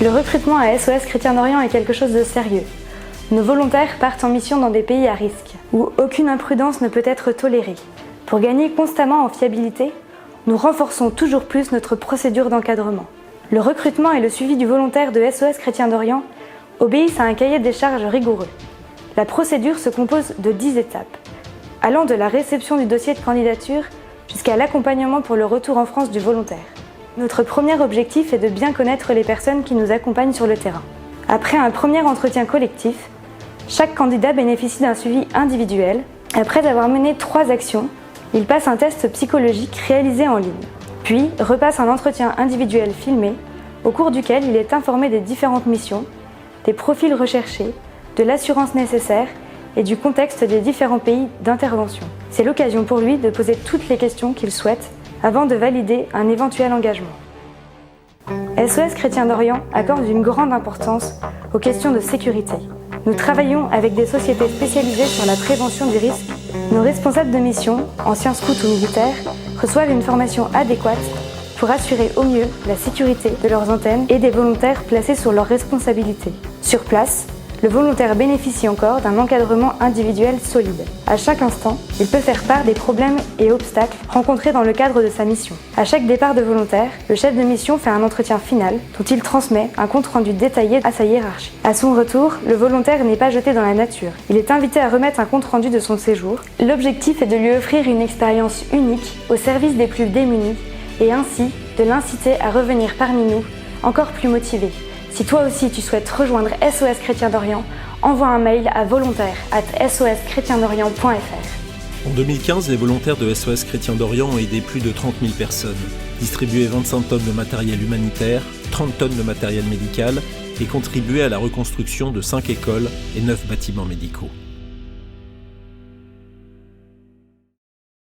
Le recrutement à SOS Chrétien d'Orient est quelque chose de sérieux. Nos volontaires partent en mission dans des pays à risque, où aucune imprudence ne peut être tolérée. Pour gagner constamment en fiabilité, nous renforçons toujours plus notre procédure d'encadrement. Le recrutement et le suivi du volontaire de SOS Chrétien d'Orient obéissent à un cahier des charges rigoureux. La procédure se compose de 10 étapes, allant de la réception du dossier de candidature jusqu'à l'accompagnement pour le retour en France du volontaire. Notre premier objectif est de bien connaître les personnes qui nous accompagnent sur le terrain. Après un premier entretien collectif, chaque candidat bénéficie d'un suivi individuel. Après avoir mené 3 actions, il passe un test psychologique réalisé en ligne, puis repasse un entretien individuel filmé, au cours duquel il est informé des différentes missions, des profils recherchés, de l'assurance nécessaire et du contexte des différents pays d'intervention. C'est l'occasion pour lui de poser toutes les questions qu'il souhaite avant de valider un éventuel engagement. SOS Chrétien d'Orient accorde une grande importance aux questions de sécurité. Nous travaillons avec des sociétés spécialisées sur la prévention du risque. Nos responsables de mission, anciens scouts ou militaires, reçoivent une formation adéquate pour assurer au mieux la sécurité de leurs antennes et des volontaires placés sous leur responsabilité. Sur place, le volontaire bénéficie encore d'un encadrement individuel solide. À chaque instant, il peut faire part des problèmes et obstacles rencontrés dans le cadre de sa mission. À chaque départ de volontaire, le chef de mission fait un entretien final dont il transmet un compte-rendu détaillé à sa hiérarchie. À son retour, le volontaire n'est pas jeté dans la nature. Il est invité à remettre un compte-rendu de son séjour. L'objectif est de lui offrir une expérience unique au service des plus démunis et ainsi de l'inciter à revenir parmi nous encore plus motivé. Si toi aussi tu souhaites rejoindre SOS Chrétien d'Orient, envoie un mail à volontaire@soschrétien-d'orient.fr. En 2015, les volontaires de SOS Chrétien d'Orient ont aidé plus de 30 000 personnes, distribué 25 tonnes de matériel humanitaire, 30 tonnes de matériel médical et contribué à la reconstruction de 5 écoles et 9 bâtiments médicaux.